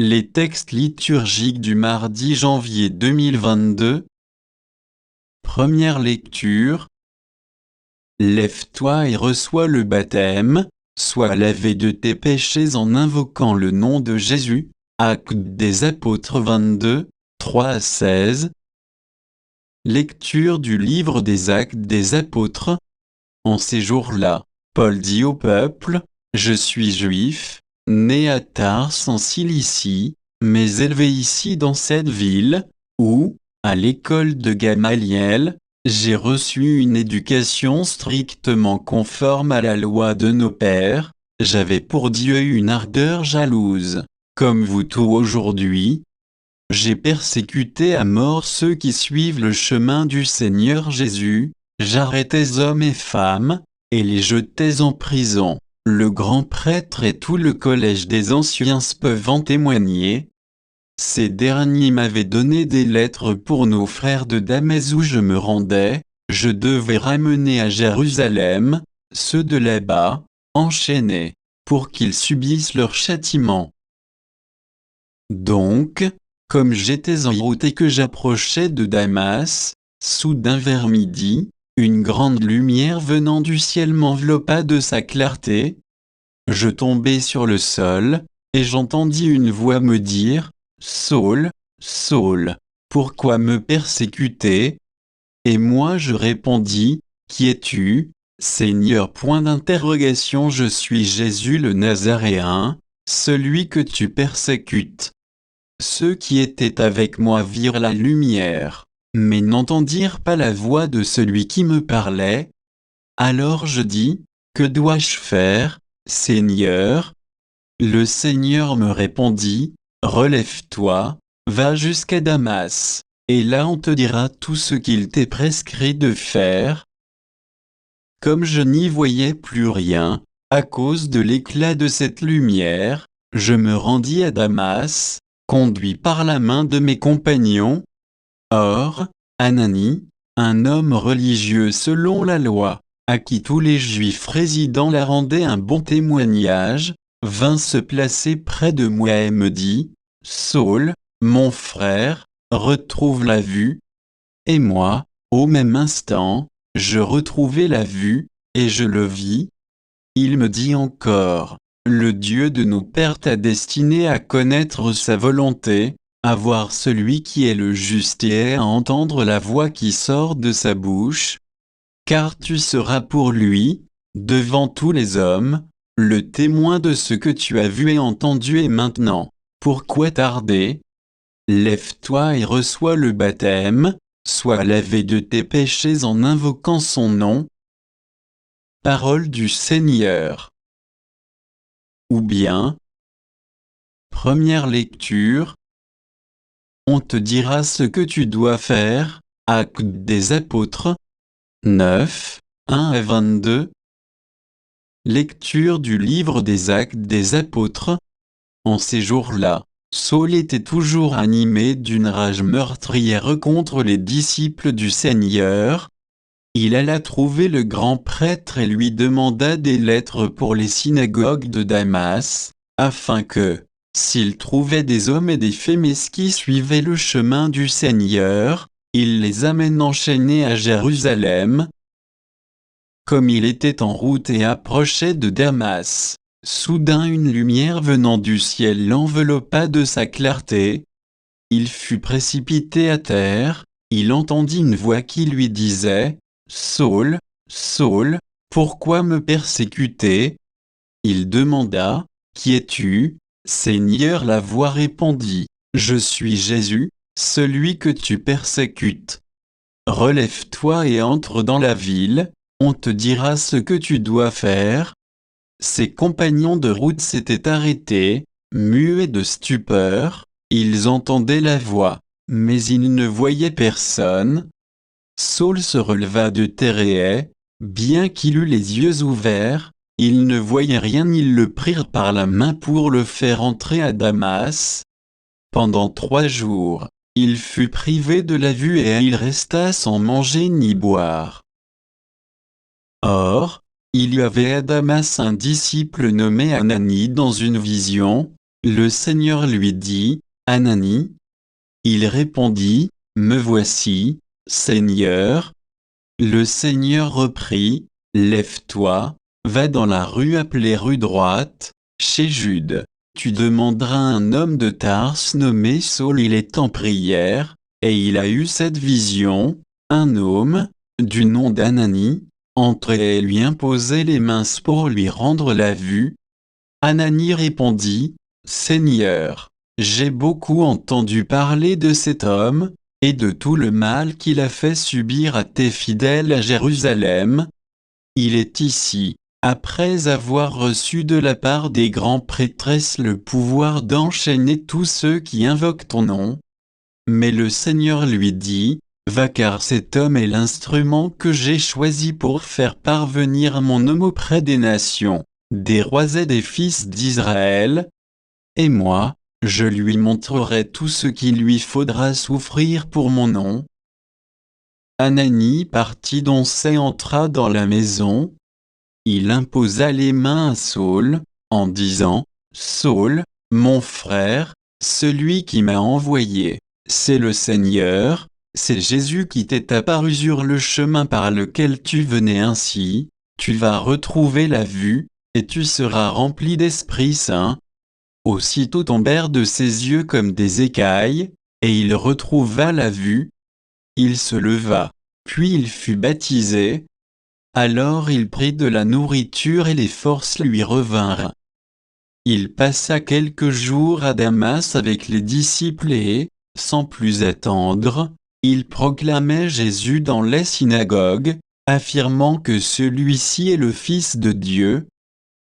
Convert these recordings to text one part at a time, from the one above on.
Les textes liturgiques du mardi janvier 2022. Première lecture. Lève-toi et reçois le baptême, sois lavé de tes péchés en invoquant le nom de Jésus. Actes des Apôtres 22, 3-16. Lecture du livre des Actes des Apôtres. En ces jours-là, Paul dit au peuple, « Je suis juif, né à Tars en Cilicie, mais élevé ici dans cette ville, où, à l'école de Gamaliel, j'ai reçu une éducation strictement conforme à la loi de nos pères, j'avais pour Dieu une ardeur jalouse, comme vous tous aujourd'hui. J'ai persécuté à mort ceux qui suivent le chemin du Seigneur Jésus, j'arrêtais hommes et femmes, et les jetais en prison. Le grand prêtre et tout le collège des anciens peuvent en témoigner. Ces derniers m'avaient donné des lettres pour nos frères de Damas où je me rendais, je devais ramener à Jérusalem, ceux de là-bas, enchaînés, pour qu'ils subissent leur châtiment. Donc, comme j'étais en route et que j'approchais de Damas, soudain vers midi, une grande lumière venant du ciel m'enveloppa de sa clarté. Je tombai sur le sol, et j'entendis une voix me dire, « Saul, Saul, pourquoi me persécuter ?» Et moi je répondis, « Qui es-tu, Seigneur ?» Point d'interrogation. Je suis Jésus le Nazaréen, celui que tu persécutes. Ceux qui étaient avec moi virent la lumière, mais n'entendirent pas la voix de celui qui me parlait. Alors je dis, « Que dois-je faire, Seigneur ?» Le Seigneur me répondit, « Relève-toi, va jusqu'à Damas, et là on te dira tout ce qu'il t'est prescrit de faire. » Comme je n'y voyais plus rien, à cause de l'éclat de cette lumière, je me rendis à Damas, conduit par la main de mes compagnons. Or, Anani, un homme religieux selon la loi, à qui tous les Juifs résidant la rendaient un bon témoignage, vint se placer près de moi et me dit, « Saul, mon frère, retrouve la vue. » Et moi, au même instant, je retrouvai la vue, et je le vis. Il me dit encore, « Le Dieu de nos pères t'a destiné à connaître sa volonté, à voir celui qui est le juste et à entendre la voix qui sort de sa bouche. Car tu seras pour lui, devant tous les hommes, le témoin de ce que tu as vu et entendu. Et maintenant, pourquoi tarder? Lève-toi et reçois le baptême, sois lavé de tes péchés en invoquant son nom. » Parole du Seigneur. Ou bien, première lecture. On te dira ce que tu dois faire. Actes des Apôtres 9, 1-22. Lecture du livre des Actes des Apôtres. En ces jours-là, Saul était toujours animé d'une rage meurtrière contre les disciples du Seigneur. Il alla trouver le grand prêtre et lui demanda des lettres pour les synagogues de Damas, afin que, s'il trouvait des hommes et des femmes qui suivaient le chemin du Seigneur, il les amène enchaînés à Jérusalem. Comme il était en route et approchait de Damas, soudain une lumière venant du ciel l'enveloppa de sa clarté. Il fut précipité à terre, il entendit une voix qui lui disait, « Saul, Saul, pourquoi me persécuter ?» Il demanda, « Qui es-tu, Seigneur ?» La voix répondit, « Je suis Jésus, celui que tu persécutes. Relève-toi et entre dans la ville, on te dira ce que tu dois faire. » Ses compagnons de route s'étaient arrêtés, muets de stupeur, ils entendaient la voix, mais ils ne voyaient personne. Saul se releva de terre et, bien qu'il eût les yeux ouverts, il ne voyait rien. Ils le prirent par la main pour le faire entrer à Damas. Pendant 3 jours, il fut privé de la vue et il resta sans manger ni boire. Or, il y avait à Damas un disciple nommé Anani. Dans une vision, Le Seigneur lui dit, Ananie. Il répondit, Me voici, Seigneur. Le Seigneur reprit, Lève-toi, va dans la rue appelée rue droite, chez Jude. Tu demanderas un homme de Tarse nommé Saul. Il est en prière, et il a eu cette vision. Un homme, du nom d'Ananie, entrait et lui imposait les mains pour lui rendre la vue. Ananie répondit, Seigneur, j'ai beaucoup entendu parler de cet homme, et de tout le mal qu'il a fait subir à tes fidèles à Jérusalem. Il est ici, après avoir reçu de la part des grands prêtresses le pouvoir d'enchaîner tous ceux qui invoquent ton nom. Mais le Seigneur lui dit, Va car cet homme est l'instrument que j'ai choisi pour faire parvenir mon nom auprès des nations, des rois et des fils d'Israël. Et moi, je lui montrerai tout ce qu'il lui faudra souffrir pour mon nom. Ananie partit donc et entra dans la maison. Il imposa les mains à Saul, en disant, Saul, mon frère, celui qui m'a envoyé, c'est le Seigneur, c'est Jésus qui t'est apparu sur le chemin par lequel tu venais ainsi, tu vas retrouver la vue, et tu seras rempli d'Esprit Saint. Aussitôt tombèrent de ses yeux comme des écailles, et il retrouva la vue. Il se leva, puis il fut baptisé. Alors il prit de la nourriture et les forces lui revinrent. Il passa quelques jours à Damas avec les disciples et, sans plus attendre, il proclamait Jésus dans les synagogues, affirmant que celui-ci est le Fils de Dieu.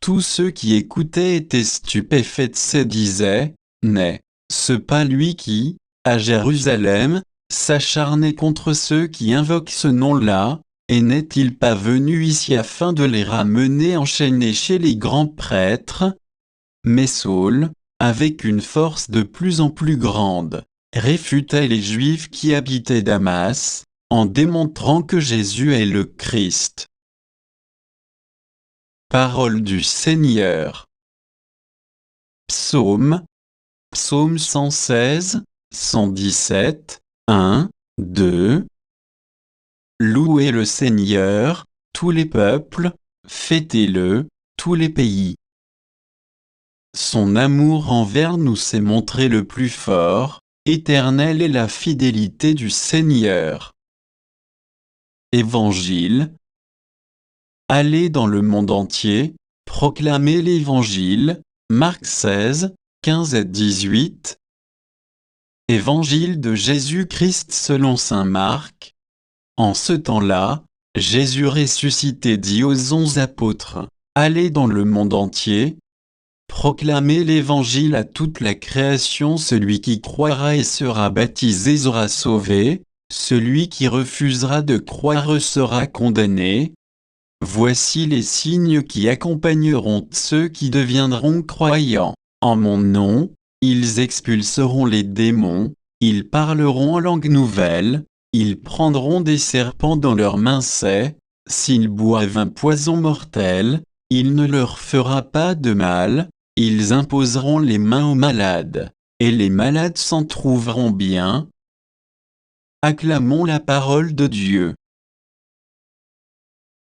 Tous ceux qui écoutaient étaient stupéfaits et disaient, N'est-ce pas lui qui, à Jérusalem, s'acharnait contre ceux qui invoquent ce nom-là, et n'est-il pas venu ici afin de les ramener enchaînés chez les grands prêtres? Mais Saul, avec une force de plus en plus grande, réfutait les Juifs qui habitaient Damas, en démontrant que Jésus est le Christ. Parole du Seigneur. Psaume 116, 117, 1, 2. Louez le Seigneur, tous les peuples, fêtez-le, tous les pays. Son amour envers nous s'est montré le plus fort, éternelle est la fidélité du Seigneur. Évangile. Allez dans le monde entier, proclamez l'Évangile, Marc 16, 15 et 18. Évangile de Jésus-Christ selon saint Marc. En ce temps-là, Jésus ressuscité dit aux 11 apôtres, Allez dans le monde entier, proclamez l'Évangile à toute la création. Celui qui croira et sera baptisé sera sauvé, celui qui refusera de croire sera condamné. Voici les signes qui accompagneront ceux qui deviendront croyants. En mon nom, ils expulseront les démons, ils parleront en langue nouvelle, ils prendront des serpents dans leurs mains s'ils boivent un poison mortel, il ne leur fera pas de mal, ils imposeront les mains aux malades, et les malades s'en trouveront bien. Acclamons la parole de Dieu.